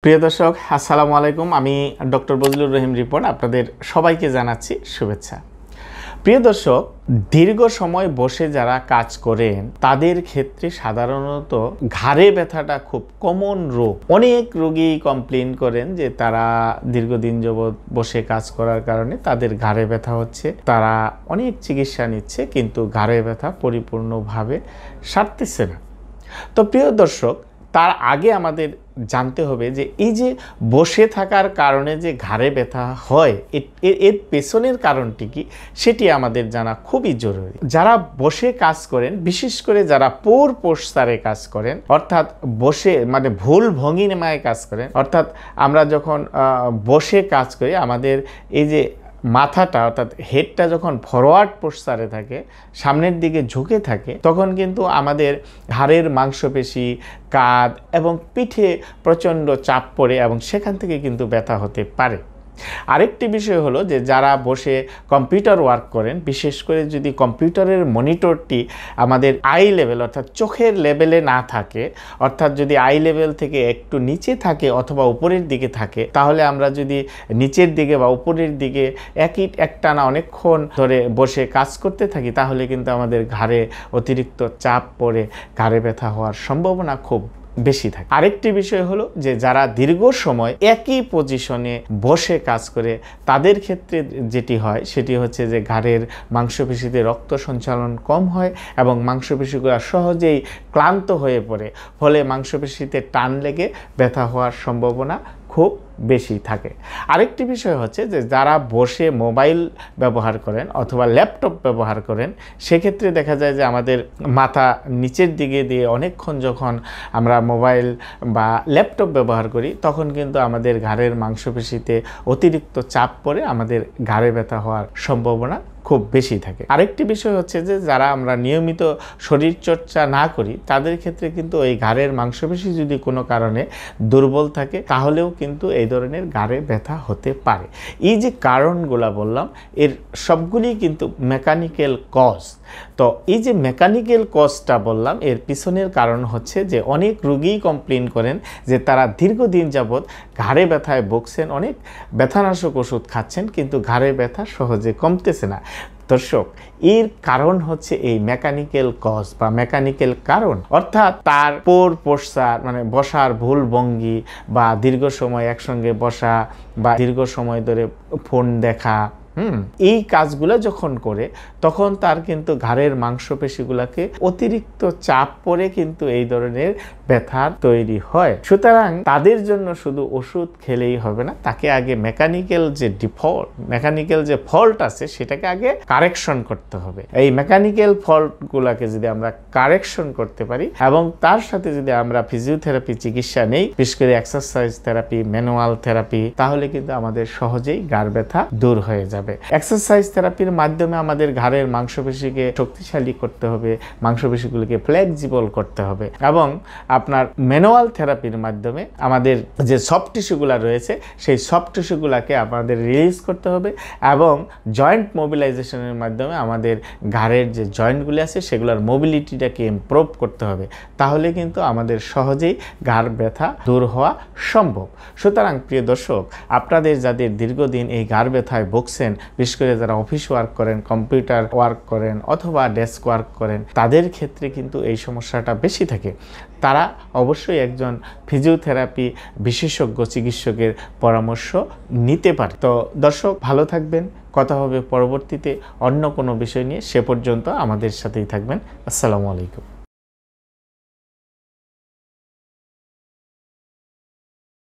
প্রিয় দর্শক আসসালামু আলাইকুম। আমি ডক্টর বজলুর রহিম রিপন আপনাদের সবাইকে জানাচ্ছি শুভেচ্ছা। প্রিয় দর্শক, দীর্ঘ সময় বসে যারা কাজ করেন তাদের ক্ষেত্রে সাধারণত ঘাড়ে ব্যথাটা খুব কমন রোগ। অনেক রোগী কমপ্লেইন করেন যে তারা দীর্ঘদিন যাবৎ বসে কাজ করার কারণে তাদের ঘাড়ে ব্যথা হচ্ছে। তারা অনেক চিকিৎসা নিচ্ছে কিন্তু ঘাড়ে ব্যথা পরিপূর্ণভাবে সারতেছে না। তো প্রিয় দর্শক, তার আগে আমাদের জানতে হবে যে এই যে বসে থাকার কারণে যে ঘাড়ে ব্যথা হয় এর পেছনের কারণটি কি সেটি আমাদের জানা খুবই জরুরি। যারা বসে কাজ করেন, বিশেষ করে যারা পোর পোস্টারে কাজ করেন, অর্থাৎ বসে মানে ভুল ভঙ্গিমায় কাজ করেন, অর্থাৎ আমরা যখন বসে কাজ করি আমাদের এই যে মাথাটা অর্থাৎ হেডটা যখন ফরওয়ার্ড পোস্টারে থাকে, সামনের দিকে ঝুঁকে থাকে, তখন কিন্তু আমাদের ঘাড়ের মাংসপেশি, কাঁধ এবং পিঠে প্রচণ্ড চাপ পড়ে এবং সেখান থেকে কিন্তু ব্যথা হতে পারে। আরেকটি বিষয় হলো যে যারা বসে কম্পিউটার ওয়ার্ক করেন, বিশেষ করে যদি কম্পিউটারের মনিটরটি আমাদের আই লেভেল অর্থাৎ চোখের লেভেলে না থাকে, অর্থাৎ যদি আই লেভেল থেকে একটু নিচে থাকে অথবা উপরের দিকে থাকে, তাহলে আমরা যদি নিচের দিকে বা উপরের দিকে একটানা অনেকক্ষণ ধরে বসে কাজ করতে থাকি তাহলে কিন্তু আমাদের ঘাড়ে অতিরিক্ত চাপ পড়ে ঘাড়ে ব্যথা হওয়ার সম্ভাবনা খুব বেশি থাকে। আরেকটি বিষয় হলো যে যারা দীর্ঘ সময় একই পজিশনে বসে কাজ করে তাদের ক্ষেত্রে যেটি হয় সেটি হচ্ছে যে ঘাড়ের মাংসপেশিতে রক্ত সঞ্চালন কম হয় এবং মাংসপেশিগুলো সহজেই ক্লান্ত হয়ে পড়ে, ফলে মাংসপেশিতে টান লেগে ব্যথা হওয়ার সম্ভাবনা খুব বেশি থাকে। আরেকটি বিষয় হচ্ছে যে যারা বসে মোবাইল ব্যবহার করেন অথবা ল্যাপটপ ব্যবহার করেন, সেক্ষেত্রে দেখা যায় যে আমাদের মাথা নিচের দিকে দিয়ে অনেকক্ষণ যখন আমরা মোবাইল বা ল্যাপটপ ব্যবহার করি তখন কিন্তু আমাদের ঘাড়ের মাংসপেশিতে অতিরিক্ত চাপ পড়ে আমাদের ঘাড়ে ব্যথা হওয়ার সম্ভাবনা খুব বেশি থাকে। আরেকটি বিষয় হচ্ছে যে যারা আমরা নিয়মিত শরীরচর্চা না করি তাদের ক্ষেত্রে কিন্তু এই ঘাড়ের মাংসপেশি যদি কোনো কারণে দুর্বল থাকে তাহলেও কিন্তু এই ধরনের ঘাড়ে ব্যথা হতে পারে। এই যে কারণগুলা বললাম এর সবগুলি কিন্তু মেকানিক্যাল কজ। তো এই যে মেকানিক্যাল কজটা বললাম এর পিছনের কারণ হচ্ছে যে অনেক রোগী কমপ্লেইন করেন যে তারা দীর্ঘদিন যাবৎ ঘাড়ে ব্যথায় ভুগছেন, অনেক ব্যথানাশক ওষুধ খাচ্ছেন কিন্তু ঘাড়ে ব্যথা সহজে কমতেছে না। দর্শক, এর কারণ হচ্ছে এই মেকানিক্যাল কজ বা মেকানিক্যাল কারণ, অর্থাৎ তার পোর পোস্টার মানে বসার ভুল ভঙ্গি বা দীর্ঘ সময় একসঙ্গে বসা বা দীর্ঘ সময় ধরে ফোন দেখা, এই কাজগুলো যখন করে তখন তার কিন্তু ঘাড়ের মাংসপেশিগুলোকে অতিরিক্ত চাপ পড়ে কিন্তু এই ধরনের ব্যথার তৈরি হয়। সুতরাং তাদের জন্য শুধু ওষুধ খেলেই হবে না, তাকে আগে মেকানিক্যাল যে ফল্ট আছে সেটাকে আগে কারেকশন করতে হবে। এই মেকানিক্যাল ফল্টগুলোকে যদি আমরা কারেকশন করতে পারি এবং তার সাথে যদি আমরা ফিজিওথেরাপি চিকিৎসা নেই, বিশেষ করে এক্সারসাইজ থেরাপি, ম্যানুয়াল থেরাপি, তাহলে কিন্তু আমাদের সহজেই ঘাড় ব্যথা দূর হয়ে যাবে। এক্সারসাইজ থেরাপির মাধ্যমে আমাদের ঘাড়ের মাংসপেশিকে শক্তিশালী করতে হবে, মাংসপেশিগুলোকে ফ্লেক্সিবল করতে হবে এবং আপনার ম্যানুয়াল থেরাপির মাধ্যমে আমাদের যে সফট টিস্যুগুলো রয়েছে সেই সফট টিস্যুগুলোকে আমাদের রিলিজ করতে হবে এবং জয়েন্ট মোবিলাইজেশনের মাধ্যমে আমাদের ঘাড়ের যে জয়েন্টগুলি আছে সেগুলোর মোবিলিটিটাকে ইমপ্রুভ করতে হবে। তাহলে কিন্তু আমাদের সহজেই ঘাড় ব্যথা দূর হওয়া সম্ভব। সুতরাং প্রিয় দর্শক, আপনাদের যাদের দীর্ঘদিন এই ঘাড় ব্যথায় ভুগছেন, বিশেষ করে যারা অফিস ওয়ার্ক করেন, কম্পিউটার ওয়ার্ক করেন অথবা ডেস্ক ওয়ার্ক করেন, তাদের ক্ষেত্রে কিন্তু এই সমস্যাটা বেশি থাকে। তারা অবশ্যই একজন ফিজিওথেরাপি বিশেষজ্ঞ চিকিৎসকের পরামর্শ নিতে পারে। তো দর্শক, ভালো থাকবেন। কথা হবে পরবর্তীতে অন্য কোনো বিষয় নিয়ে। সে পর্যন্ত আমাদের সাথেই থাকবেন। আসসালামু আলাইকুম।